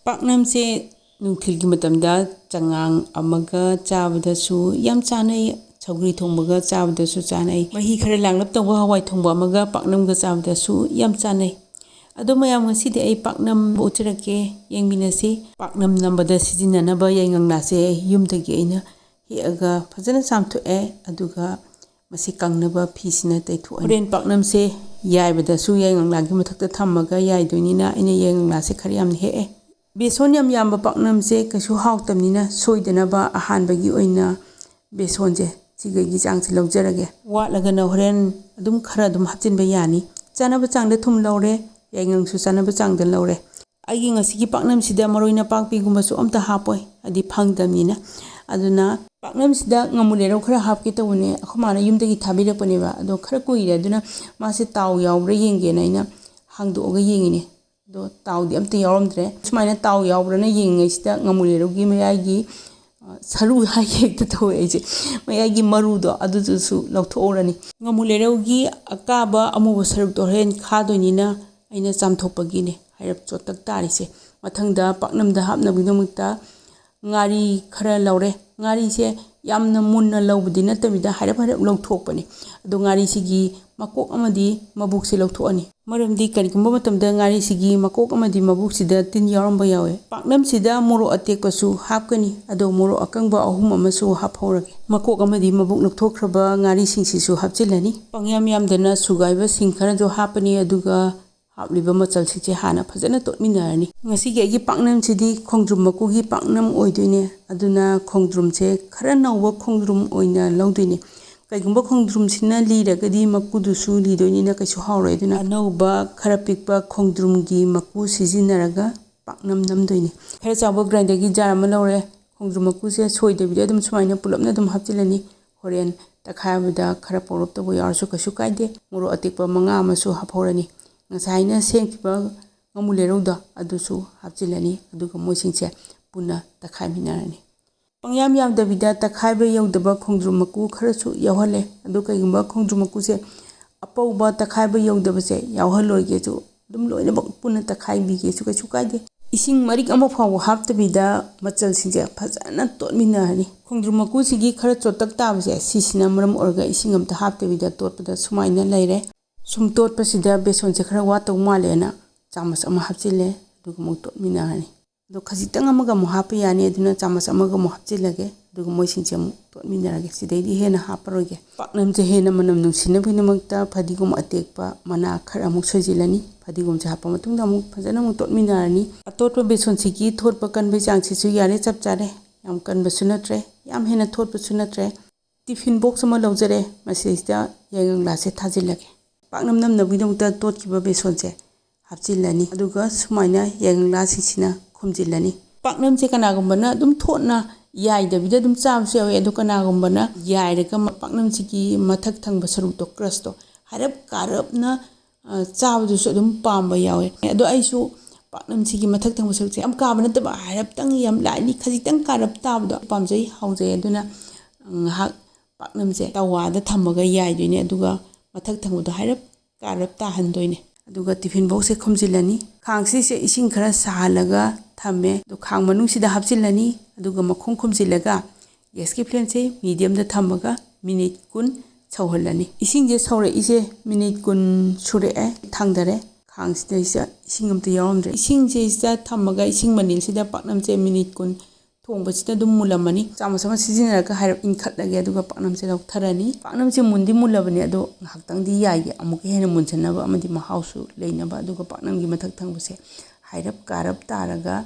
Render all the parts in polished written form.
ꯄꯥꯛꯅꯝꯁꯦ ꯅꯨꯡꯊꯤꯜꯒꯤ ꯃꯇꯝꯗ ꯆꯉꯥꯡ ꯑꯃꯒ ꯆꯥꯕꯗꯁꯨ ꯌꯥꯝ ꯆꯥꯅꯩ, ꯁꯧꯒ꯭ꯔꯤ ꯊꯣꯡꯕꯒ ꯆꯥꯕꯗꯁꯨ ꯆꯥꯅꯩ, ꯃꯍꯤ ꯈꯔ ꯂꯥꯡꯂꯞ ꯇꯧꯕ ꯍꯋꯥꯏ ꯊꯣꯡꯕ ꯑꯃꯒ ꯄꯥꯛꯅꯝꯒ ꯆꯥꯕꯗꯁꯨ ꯌꯥꯝ ꯆꯥꯅꯩ꯫ ꯑꯗꯣ ꯃꯌꯥꯝ ꯉꯁꯤꯗꯤ ꯑꯩ ꯄꯥꯛꯅꯝ ꯎꯠꯆꯔꯛꯀꯦ, ꯌꯦꯡꯃꯤꯟꯅꯁꯤ꯫ ꯄꯥꯛꯅꯝ ꯅꯝꯕꯗ ꯁꯤꯖꯤꯟꯅꯅꯕ ꯌꯥꯏꯉꯪꯂꯥꯁꯦ ꯌꯨꯝꯗꯒꯤ ꯑꯩꯅ ꯍꯦꯛꯑꯒ ꯐꯖꯅ ꯆꯥꯝꯊꯣꯛꯑꯦ, ꯑꯗꯨꯒ ꯃꯁꯤ ꯀꯪꯅꯕ ꯐꯤꯁꯤꯅ ꯇꯩꯊꯣꯛꯑꯅꯤ꯫ ꯍꯣꯔꯦꯟ ꯄꯥꯛꯅꯝꯁꯦ ꯌꯥꯏꯕꯗꯁꯨ ꯌꯥꯏꯉꯪꯂꯥꯒꯤ ꯃꯊꯛꯇ ꯊꯝꯃꯒ ꯌꯥꯏꯗꯣꯏꯅꯤꯅ ꯑꯩꯅ ꯌꯥꯏꯉꯪꯂꯥꯁꯦ ꯈꯔ ꯌꯥꯝꯅ ꯍꯦꯛꯑꯦ꯫ ꯕꯦꯁꯣꯟ ꯌꯥꯝ ꯌꯥꯝꯕ ꯄꯥꯛꯅꯝꯁꯦ ꯀꯩꯁꯨ ꯍꯥꯎꯇꯕꯅꯤꯅ ꯁꯣꯏꯗꯅꯕ ꯑꯍꯥꯟꯕꯒꯤ ꯑꯣꯏꯅ ꯕꯦꯁꯣꯟꯁꯦ ꯁꯤꯒꯩꯒꯤ ꯆꯥꯡꯁꯦ ꯂꯧꯖꯔꯒꯦ꯫ ꯋꯥꯠꯂꯒꯅ ꯍꯣꯔꯦꯟ ꯑꯗꯨꯝ ꯈꯔ ꯑꯗꯨꯝ ꯍꯥꯞꯆꯤꯟꯕ ꯌꯥꯅꯤ꯫ ꯆꯥꯅꯕ ꯆꯥꯡꯗ ꯊꯨꯝ ꯂꯧꯔꯦ, ꯌꯥꯏꯉꯪꯁꯨ ꯆꯥꯅꯕ ꯆꯥꯡꯗ ꯂꯧꯔꯦ꯫ ꯑꯩꯒꯤ ꯉꯁꯤꯒꯤ ꯄꯥꯛꯅꯝꯁꯤꯗ ꯃꯔꯣꯏ ꯅꯄꯥꯛꯄꯤꯒꯨꯝꯕꯁꯨ ꯑꯝꯇ ꯍꯥꯞꯄꯣꯏ, ꯍꯥꯏꯗꯤ ꯐꯪꯗꯕꯅꯤꯅ꯫ ꯑꯗꯨꯅ ꯄꯥꯛꯅꯝꯁꯤꯗ ꯉꯥꯃꯨ-ꯂꯩꯔꯧ ꯈꯔ ꯍꯥꯞꯀꯦ ꯇꯧꯕꯅꯦ, ꯑꯩꯈꯣꯏ ꯃꯥꯅ ꯌꯨꯝꯗꯒꯤ ꯊꯥꯕꯤꯔꯛꯄꯅꯦꯕ, ꯑꯗꯣ ꯈꯔ ꯀꯨꯏꯔꯦ, ꯑꯗꯨꯅ ꯃꯥꯁꯦ ꯇꯥꯎ ꯌꯥꯎꯕ꯭ꯔꯥ ꯌꯦꯡꯒꯦꯅ ꯑꯩꯅ ꯍꯥꯡꯗꯣꯛꯑꯒ ꯌꯦꯡꯉꯤꯅꯦ꯫ ꯑꯗꯣ ꯇꯥꯎꯗꯤ ꯑꯝꯇ ꯌꯥꯎꯔꯝꯗ꯭ꯔꯦ꯫ ꯁꯨꯃꯥꯏꯅ ꯇꯥꯎ ꯌꯥꯎꯕ꯭ꯔꯅ ꯌꯦꯡꯉꯤꯉꯩꯁꯤꯗ ꯉꯥꯃꯨ-ꯂꯩꯔꯧꯒꯤ ꯃꯌꯥꯏꯒꯤ ꯁꯔꯨ ꯍꯥꯏꯒꯦ ꯍꯦꯛꯇ ꯇꯧꯋꯦ ꯑꯩꯁꯦ, ꯃꯌꯥꯏꯒꯤ ꯃꯔꯨꯗꯣ ꯑꯗꯨꯗꯨꯁꯨ ꯂꯧꯊꯣꯛꯎꯔꯅꯤ꯫ ꯉꯥꯃꯨ-ꯂꯩꯔꯧꯒꯤ ꯑꯀꯥꯕ ꯑꯃꯨꯕ ꯁꯔꯨꯛꯇꯣ ꯍꯣꯔꯦꯟ ꯈꯥꯗꯣꯏꯅꯤꯅ ꯑꯩꯅ ꯆꯥꯝꯊꯣꯛꯄꯒꯤꯅꯦ ꯍꯥꯏꯔꯞ ꯆꯣꯠꯇꯛ ꯇꯥꯔꯤꯁꯦ꯫ ꯃꯊꯪꯗ ꯄꯥꯛꯅꯝꯗ ꯍꯥꯞꯅꯕꯒꯤꯗꯃꯛꯇ ꯉꯥꯔꯤ ꯈꯔ ꯂꯧꯔꯦ꯫ ꯉꯥꯔꯤꯁꯦ ꯌꯥꯝꯅ ꯃꯨꯟꯅ ꯂꯧꯕꯗꯤ ꯅꯠꯇꯕꯤꯗ ꯍꯥꯏꯔꯞ ꯂꯧꯊꯣꯛꯄꯅꯦ꯫ ꯑꯗꯣ ꯉꯥꯔꯤꯁꯤꯒꯤ ꯃꯀꯣꯛ ꯑꯃꯗꯤ ꯃꯕꯨꯛꯁꯦ ꯂꯧꯊꯣꯛꯑꯅꯤ, ꯃꯔꯝꯗꯤ ꯀꯔꯤꯒꯨꯝꯕ ꯃꯇꯝꯗ ꯉꯥꯔꯤꯁꯤꯒꯤ ꯃꯀꯣꯛ ꯑꯃꯗꯤ ꯃꯕꯨꯛꯁꯤꯗ ꯇꯤꯟ ꯌꯥꯎꯔꯝꯕ ꯌꯥꯎꯋꯦ꯫ ꯄꯥꯛꯅꯝꯁꯤꯗ ꯃꯣꯔꯣꯛ ꯑꯇꯦꯛꯄꯁꯨ ꯍꯥꯞꯀꯅꯤ, ꯑꯗꯣ ꯃꯣꯔꯣꯛ ꯑꯀꯪꯕ 3 ꯑꯃꯁꯨ ꯍꯥꯞꯍꯧꯔꯒꯦ꯫ ꯃꯀꯣꯛ ꯑꯃꯗꯤ ꯃꯕꯨꯛ ꯂꯧꯊꯣꯛꯈ꯭ꯔꯕ ꯉꯥꯔꯤꯁꯤꯡꯁꯤꯁꯨ ꯍꯥꯞꯆꯤꯜꯂꯅꯤ꯫ ꯄꯪꯌꯥꯝ ꯌꯥꯝꯗꯅ ꯁꯨꯒꯥꯏꯕ ꯁꯤꯡ ꯈꯔꯁꯨ ꯍꯥꯞꯄꯅꯤ, ꯑꯗꯨꯒ ꯍꯥꯞꯂꯤꯕ ꯃꯆꯜꯁꯤꯡꯁꯦ ꯍꯥꯟꯅ ꯐꯖꯅ ꯇꯣꯠꯃꯤꯟꯅꯔꯅꯤ꯫ ꯉꯁꯤꯒꯤ ꯑꯩꯒꯤ ꯄꯥꯛꯅꯝꯁꯤꯗꯤ ꯈꯣꯡꯗ꯭ꯔꯨꯝ ꯃꯀꯨꯒꯤ ꯄꯥꯛꯅꯝ ꯑꯣꯏꯗꯣꯏꯅꯦ, ꯑꯗꯨꯅ ꯈꯣꯡꯗ꯭ꯔꯨꯝꯁꯦ ꯈꯔ ꯅꯧꯕ ꯈꯣꯡꯗ꯭ꯔꯨꯝ ꯑꯣꯏꯅ ꯂꯧꯗꯣꯏꯅꯦ꯫ ꯀꯩꯒꯨꯝꯕ ꯈꯣꯡꯗ꯭ꯔꯨꯝꯁꯤꯅ ꯂꯤꯔꯒꯗꯤ ꯃꯀꯨꯗꯨꯁꯨ ꯂꯤꯗꯣꯏꯅꯤꯅ ꯀꯩꯁꯨ ꯍꯥꯎꯔꯣꯏ, ꯑꯗꯨꯅ ꯑꯅꯧꯕ ꯈꯔ ꯄꯤꯛꯄ ꯈꯣꯡꯗ꯭ꯔꯨꯝꯒꯤ ꯃꯀꯨ ꯁꯤꯖꯤꯟꯅꯔꯒ ꯄꯥꯛꯅꯝ ꯅꯝꯗꯣꯏꯅꯦ꯫ ꯈꯔ ꯆꯥꯎꯕ ꯒ꯭ꯔꯥꯏꯟꯗꯔꯒꯤ ꯖꯥꯔ ꯑꯃ ꯂꯧꯔꯦ꯫ ꯈꯣꯡꯗ꯭ꯔꯨꯝ ꯃꯀꯨꯁꯦ ꯁꯣꯏꯗꯕꯤꯗ ꯑꯗꯨꯝ ꯁꯨꯃꯥꯏꯅ ꯄꯨꯂꯞꯅ ꯑꯗꯨꯝ ꯍꯥꯞꯆꯤꯜꯂꯅꯤ꯫ ꯍꯣꯔꯦꯟ ꯇꯛꯈꯥꯏꯕꯗ ꯈꯔ ꯄꯧꯔꯞ ꯇꯧꯕ ꯌꯥꯎꯔꯁꯨ ꯀꯩꯁꯨ ꯀꯥꯏꯗꯦ꯫ ꯃꯣꯔꯣꯛ ꯑꯇꯦꯛꯄ 5 ꯑꯃꯁꯨ ꯍꯥꯞꯍꯧꯔꯅꯤ꯫ ꯉꯁꯥꯏꯅ ꯁꯦꯝꯈꯤꯕ ꯉꯥꯃꯨ-ꯂꯩꯔꯧꯗꯣ ꯑꯗꯨꯁꯨ ꯍꯥꯞꯆꯤꯜꯂꯅꯤ, ꯑꯗꯨꯒ ꯃꯣꯏꯁꯤꯡꯁꯦ ꯄꯨꯟꯅ ꯇꯛꯈꯥꯏꯃꯤꯟꯅꯔꯅꯤ꯫ ꯄꯪꯌꯥꯝ ꯌꯥꯝꯗꯕꯤꯗ ꯇꯛꯈꯥꯏꯕ ꯌꯧꯗꯕ ꯈꯣꯡꯗ꯭ꯔꯨꯝ ꯃꯀꯨ ꯈꯔꯁꯨ ꯌꯥꯎꯍꯜꯂꯦ꯫ ꯑꯗꯨ ꯀꯩꯒꯨꯝꯕ ꯈꯣꯡꯗ꯭ꯔꯨꯝ ꯃꯀꯨꯁꯦ ꯑꯄꯧꯕ ꯇꯛꯈꯥꯏꯕ ꯌꯧꯗꯕꯁꯦ ꯌꯥꯎꯍꯜꯂꯣꯏꯒꯦꯁꯨ, ꯑꯗꯨꯝ ꯂꯣꯏꯅꯃꯛ ꯄꯨꯟꯅ ꯇꯛꯈꯥꯏꯕꯤꯒꯦꯁꯨ ꯀꯩꯁꯨ ꯀꯥꯏꯗꯦ꯫ ꯏꯁꯤꯡ ꯃꯔꯤꯛ ꯑꯃ ꯐꯥꯎꯕ ꯍꯥꯞꯇꯕꯤꯗ ꯃꯆꯜꯁꯤꯡꯁꯦ ꯐꯖꯅ ꯇꯣꯠꯃꯤꯟꯅꯔꯅꯤ꯫ ꯈꯣꯡꯗ꯭ꯔꯨꯝ ꯃꯀꯨꯁꯤꯒꯤ ꯈꯔ ꯆꯣꯠꯇꯛ ꯇꯥꯕꯁꯦ ꯁꯤꯁꯤꯅ ꯃꯔꯝ ꯑꯣꯏꯔꯒ ꯏꯁꯤꯡ ꯑꯝꯇ ꯍꯥꯞꯇꯕꯤꯗ ꯇꯣꯠꯄꯗ ꯁꯨꯃꯥꯏꯅ ꯂꯩꯔꯦ꯫ ꯁꯨꯝ ꯇꯣꯠꯄꯁꯤꯗ ꯕꯦꯁꯣꯟꯁꯦ ꯈꯔ ꯋꯥꯠꯇꯧ ꯃꯥꯜꯂꯦꯅ ꯆꯥꯃꯁ ꯑꯃ ꯍꯥꯞꯆꯤꯜꯂꯦ, ꯑꯗꯨꯒ ꯑꯃꯨꯛ ꯇꯣꯠꯃꯤꯟꯅꯔꯅꯤ꯫ ꯑꯗꯣ ꯈꯖꯤꯛꯇꯪ ꯑꯃꯒ ꯑꯃꯨꯛ ꯍꯥꯞꯄ ꯌꯥꯅꯤ, ꯑꯗꯨꯅ ꯆꯥꯃꯁ ꯑꯃꯒ ꯑꯃꯨꯛ ꯍꯥꯞꯆꯤꯜꯂꯒꯦ, ꯑꯗꯨꯒ ꯃꯣꯏꯁꯤꯡꯁꯦ ꯑꯃꯨꯛ ꯇꯣꯠꯃꯤꯟꯅꯔꯒꯦ꯫ ꯁꯤꯗꯩꯗꯤ ꯍꯦꯟꯅ ꯍꯥꯞꯄꯔꯣꯏꯒꯦ꯫ ꯄꯥꯛꯅꯝꯁꯦ ꯍꯦꯟꯅ ꯃꯅꯝ ꯅꯨꯡꯁꯤꯅꯕꯒꯤꯗꯃꯛꯇ ꯐꯗꯤꯒꯣꯝ ꯑꯇꯦꯛꯄ ꯃꯅꯥ ꯈꯔ ꯑꯃꯨꯛ ꯁꯣꯏꯖꯤꯜꯂꯅꯤ꯫ ꯐꯗꯤꯒꯣꯝꯁꯦ ꯍꯥꯞꯄ ꯃꯇꯨꯡꯗ ꯑꯃꯨꯛ ꯐꯖꯅ ꯑꯃꯨꯛ ꯇꯣꯠꯃꯤꯟꯅꯔꯅꯤ꯫ ꯑꯇꯣꯠꯄ ꯕꯦꯁꯣꯟꯁꯤꯒꯤ ꯊꯣꯠꯄ ꯀꯟꯕꯒꯤ ꯆꯥꯡꯁꯤꯁꯨ ꯌꯥꯔꯦ, ꯆꯞ ꯆꯥꯔꯦ꯫ ꯌꯥꯝ ꯀꯟꯕꯁꯨ ꯅꯠꯇ꯭ꯔꯦ, ꯌꯥꯝ ꯍꯦꯟꯅ ꯊꯣꯠꯄꯁꯨ ꯅꯠꯇ꯭ꯔꯦ꯫ ꯇꯤꯐꯤꯟ ꯕꯣꯛꯁ ꯑꯃ ꯂꯧꯖꯔꯦ, ꯃꯁꯤꯗꯩꯁꯤꯗ ꯌꯥꯏꯉꯪꯂꯥꯁꯦ ꯊꯥꯖꯤꯜꯂꯒꯦ꯫ ꯄꯥꯛꯅꯝ ꯅꯝꯅꯕꯒꯤꯗꯃꯛꯇ ꯇꯣꯠꯈꯤꯕ ꯕꯦꯁꯣꯟꯁꯦ ꯍꯥꯞꯆꯤꯜꯂꯅꯤ, ꯑꯗꯨꯒ ꯁꯨꯃꯥꯏꯅ ꯌꯥꯏꯉꯪꯂꯥꯁꯤꯡꯁꯤꯅ ꯈꯨꯝꯖꯤꯜꯂꯅꯤ꯫ ꯄꯥꯛꯅꯝꯁꯦ ꯀꯅꯥꯒꯨꯝꯕꯅ ꯑꯗꯨꯝ ꯊꯣꯠꯅ ꯌꯥꯏꯗꯕꯤꯗ ꯑꯗꯨꯝ ꯆꯥꯕꯁꯨ ꯌꯥꯎꯋꯤ, ꯑꯗꯣ ꯀꯅꯥꯒꯨꯝꯕꯅ ꯌꯥꯏꯔꯒ ꯄꯥꯛꯅꯝꯁꯤꯒꯤ ꯃꯊꯛ ꯊꯪꯕ ꯁꯔꯨꯛꯇꯣ, ꯀ꯭ꯔꯁꯇꯣ ꯍꯥꯏꯔꯞ ꯀꯥꯔꯞꯅ ꯆꯥꯕꯗꯨꯁꯨ ꯑꯗꯨꯝ ꯄꯥꯝꯕ ꯌꯥꯎꯋꯦ꯫ ꯑꯗꯣ ꯑꯩꯁꯨ ꯄꯥꯛꯅꯝꯁꯤꯒꯤ ꯃꯊꯛ ꯊꯪꯕ ꯁꯔꯨꯛꯁꯦ ꯌꯥꯝ ꯀꯥꯕ ꯅꯠꯇꯕ, ꯍꯥꯏꯔꯞꯇꯪ ꯌꯥꯝ ꯂꯥꯏꯠꯂꯤ ꯈꯖꯤꯛꯇꯪ ꯀꯥꯔꯞ ꯇꯥꯕꯗꯣ ꯄꯥꯝꯖꯩ, ꯍꯥꯎꯖꯩ꯫ ꯑꯗꯨꯅ ꯉꯥꯏꯍꯥꯛ ꯄꯥꯛꯅꯝꯁꯦ ꯇꯋꯥꯗ ꯊꯝꯃꯒ ꯌꯥꯏꯗꯣꯏꯅꯦ, ꯑꯗꯨꯒ ꯃꯊꯛ ꯊꯪꯕꯗꯣ ꯍꯥꯏꯔꯞ ꯀꯥꯔꯞ ꯇꯥꯍꯟꯗꯣꯏꯅꯦ꯫ ꯑꯗꯨꯒ ꯇꯤꯐꯤꯟ ꯕꯣꯛꯁꯁꯦ ꯈꯨꯝꯖꯤꯜꯂꯅꯤ꯫ ꯈꯥꯡꯁꯤꯁꯦ ꯏꯁꯤꯡ ꯈꯔ ꯁꯥꯍꯜꯂꯒ ꯊꯝꯃꯦ, ꯑꯗꯣ ꯈꯥꯡ ꯃꯅꯨꯡꯁꯤꯗ ꯍꯥꯞꯆꯤꯜꯂꯅꯤ, ꯑꯗꯨꯒ ꯃꯈꯨꯝ ꯈꯨꯝꯖꯤꯜꯂꯒ ꯒ꯭ꯌꯥꯁꯀꯤ ꯐ꯭ꯂꯦꯝꯁꯦ ꯃꯤꯗꯤꯌꯝꯗ ꯊꯝꯃꯒ ꯃꯤꯅꯤꯠ 10 ꯁꯧꯍꯜꯂꯅꯤ꯫ ꯏꯁꯤꯡꯁꯦ ꯁꯧꯔꯛꯏꯁꯦ ꯃꯤꯅꯤꯠ 10 ꯁꯨꯔꯛꯑꯦ, ꯊꯥꯡꯗꯔꯦ꯫ ꯈꯥꯡꯁꯤꯗꯩꯁꯤꯗ ꯏꯁꯤꯡ ꯑꯝꯇ ꯌꯥꯎꯔꯝꯗ꯭ꯔꯦ꯫ ꯏꯁꯤꯡꯁꯤꯗ ꯊꯝꯃꯒ ꯏꯁꯤꯡ ꯃꯅꯤꯜꯁꯤꯗ ꯄꯥꯛꯅꯝꯁꯦ ꯃꯤꯅꯤꯠ 10 ꯊꯣꯡꯕꯁꯤꯗ ꯑꯗꯨꯝ ꯃꯨꯜꯂꯝꯃꯅꯤ꯫ ꯆꯥꯃꯁ ꯑꯃ ꯁꯤꯖꯤꯟꯅꯔꯒ ꯍꯥꯏꯔꯞ ꯏꯟꯈꯠꯂꯒꯦ, ꯑꯗꯨꯒ ꯄꯥꯛꯅꯝꯁꯦ ꯂꯧꯊꯔꯅꯤ꯫ ꯄꯥꯛꯅꯝꯁꯦ ꯃꯨꯟꯗꯤ ꯃꯨꯜꯂꯕꯅꯤ, ꯑꯗꯣ ꯉꯥꯏꯍꯥꯛꯇꯪꯗꯤ ꯌꯥꯏꯒꯦ, ꯑꯃꯨꯛꯀ ꯍꯦꯟꯅ ꯃꯨꯟꯖꯟꯅꯕ ꯑꯃꯗꯤ ꯃꯍꯥꯎꯁꯨ ꯂꯩꯅꯕ꯫ ꯑꯗꯨꯒ ꯄꯥꯛꯅꯝꯒꯤ ꯃꯊꯛ ꯊꯪꯕꯁꯦ ꯍꯥꯏꯔꯞ ꯀꯥꯔꯞ ꯇꯥꯔꯒ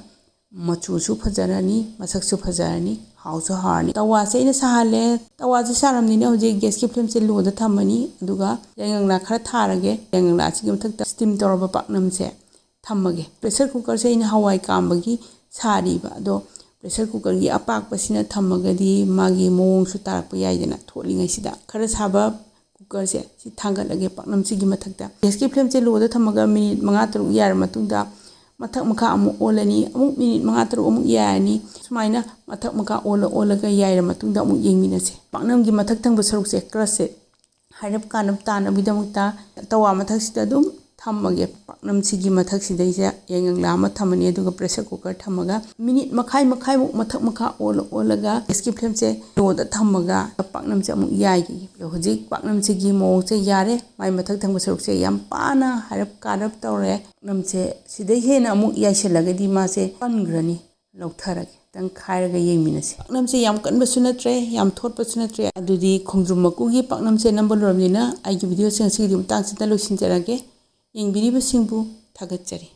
ꯃꯆꯨꯁꯨ ꯐꯖꯔꯅꯤ, ꯃꯁꯛꯁꯨ ꯐꯖꯔꯅꯤ, ꯍꯥꯎꯁꯨ ꯍꯥꯎꯔꯅꯤ꯫ ꯇꯋꯥꯁꯦ ꯑꯩꯅ ꯁꯥꯍꯜꯂꯦ꯫ ꯇꯋꯥꯁꯦ ꯁꯥꯔꯕꯅꯤꯅ ꯍꯧꯖꯤꯛ ꯒ꯭ꯌꯥꯁꯀꯤ ꯐ꯭ꯂꯦꯝꯁꯦ ꯂꯣꯗ ꯊꯝꯃꯅꯤ, ꯑꯗꯨꯒ ꯌꯥꯏꯉꯪꯂꯥ ꯈꯔ ꯊꯥꯔꯒꯦ꯫ ꯌꯥꯏꯉꯪꯂꯥꯁꯤꯒꯤ ꯃꯊꯛꯇ ꯁ꯭ꯇꯤꯝ ꯇꯧꯔꯕ ꯄꯥꯛꯅꯝꯁꯦ ꯊꯝꯃꯒꯦ꯫ ꯄ꯭ꯔꯦꯁꯔ ꯀꯨꯀꯔꯁꯦ ꯑꯩꯅ ꯍꯋꯥꯏ ꯀꯥꯝꯕꯒꯤ ꯁꯥꯔꯤꯕ, ꯑꯗꯣ ꯄ꯭ꯔꯦꯁꯔ ꯀꯨꯀꯔꯒꯤ ꯑꯄꯥꯛꯄꯁꯤꯅ ꯊꯝꯃꯒꯗꯤ ꯃꯥꯒꯤ ꯃꯑꯣꯡꯁꯨ ꯇꯥꯔꯛꯄ ꯌꯥꯏꯗꯅ ꯊꯣꯠꯂꯤꯉꯩꯁꯤꯗ꯫ ꯈꯔ ꯁꯥꯕ ꯀꯨꯀꯔꯁꯦ ꯁꯤ ꯊꯥꯡꯒꯠꯂꯒꯦ ꯄꯥꯛꯅꯝꯁꯤꯒꯤ ꯃꯊꯛꯇ꯫ ꯒ꯭ꯌꯥꯁꯀꯤ ꯐ꯭ꯂꯦꯝꯁꯦ ꯂꯣꯗ ꯊꯝꯃꯒ ꯃꯤꯅꯤꯠ 5-6 ꯌꯥꯏꯔ ꯃꯇꯨꯡꯗ ꯃꯊꯛ ꯃꯈꯥ ꯑꯃꯨꯛ ꯑꯣꯜꯂꯅꯤ, ꯑꯃꯨꯛ ꯃꯤꯅꯤꯠ 5-6 ꯑꯃꯨꯛ ꯌꯥꯏꯔꯅꯤ꯫ ꯁꯨꯃꯥꯏꯅ ꯃꯊꯛ ꯃꯈꯥ ꯑꯣꯜꯂꯒ ꯌꯥꯏꯔ ꯃꯇꯨꯡꯗ ꯑꯃꯨꯛ ꯌꯦꯡꯃꯤꯟꯅꯁꯦ꯫ ꯄꯥꯛꯅꯝꯒꯤ ꯃꯊꯛ ꯊꯪꯕ ꯁꯔꯨꯛꯁꯦ, ꯀ꯭ꯔꯁꯁꯦ ꯍꯥꯏꯔꯞ ꯀꯥꯔꯞ ꯇꯥꯅꯕꯒꯤꯗꯃꯛꯇ ꯇꯋꯥ ꯃꯊꯛꯁꯤꯗ ꯑꯗꯨꯝ ꯊꯝꯃꯒꯦ ꯄꯥꯛꯅꯝꯁꯤꯒꯤ ꯃꯊꯛꯁꯤꯗꯩꯁꯦ ꯌꯥꯏꯉꯪꯂꯥ ꯑꯃ ꯊꯝꯃꯅꯤ ꯑꯗꯨꯒ ꯄ꯭ꯔꯦꯁꯔ ꯀꯨꯀꯔ ꯊꯝꯃꯒ ꯃꯤꯅꯤꯠ ꯃꯈꯥꯏꯃꯨꯛ ꯃꯊꯛ ꯃꯈꯥ ꯑꯣꯜꯂꯒ ꯒꯦꯁꯀꯤ ꯐ꯭ꯂꯦꯝꯁꯦ ꯂꯣꯗ ꯊꯝꯃꯒ ꯄꯥꯛꯅꯝꯁꯦ ꯑꯃꯨꯛ ꯌꯥꯏꯈꯤꯒꯦ ꯍꯧꯖꯤꯛ ꯄꯥꯛꯅꯝꯁꯤꯒꯤ ꯃꯑꯣꯡꯁꯦ ꯌꯥꯔꯦ ꯃꯥꯏ ꯃꯊꯛ ꯊꯪꯕ ꯁꯔꯨꯛꯁꯦ ꯌꯥꯝ ꯄꯥꯅ ꯀꯥꯔꯞ ꯇꯧꯔꯦ ꯄꯥꯛꯅꯝꯁꯦ ꯁꯤꯗꯩ ꯍꯦꯟꯅ ꯑꯃꯨꯛ ꯌꯥꯏꯁꯤꯜꯂꯒꯗꯤ ꯃꯥꯁꯦ ꯄꯟꯈ꯭ꯔꯅꯤ ꯂꯧꯊꯔꯒꯦ ꯈꯤꯇꯪ ꯈꯥꯏꯔꯒ ꯌꯦꯡꯃꯤꯟꯅꯁꯤ ꯄꯥꯛꯅꯝꯁꯦ ꯌꯥꯝ ꯀꯟꯕꯁꯨ ꯅꯠꯇ꯭ꯔꯦ ꯌꯥꯝ ꯊꯣꯠꯄꯁꯨ ꯅꯠꯇ꯭ꯔꯦ ꯑꯗꯨꯗꯤ ꯈꯣꯡꯗ꯭ꯔꯨꯝ ꯃꯀꯨꯒꯤ ꯄꯥꯛꯅꯝꯁꯦ ꯅꯝꯕ ꯂꯣꯏꯔꯕꯅꯤꯅ ꯑꯩꯒꯤ ꯚꯤꯗꯤꯑꯣꯁꯤꯡ ꯑꯁꯤꯒꯤ ꯃꯇꯥꯡꯁꯤꯗ ꯂꯣꯏꯁꯤꯟꯖꯔꯒꯦ ꯌꯦꯡꯕꯤꯔꯤꯕꯁꯤꯡꯕꯨ ꯊꯥꯒꯠꯆꯔꯤ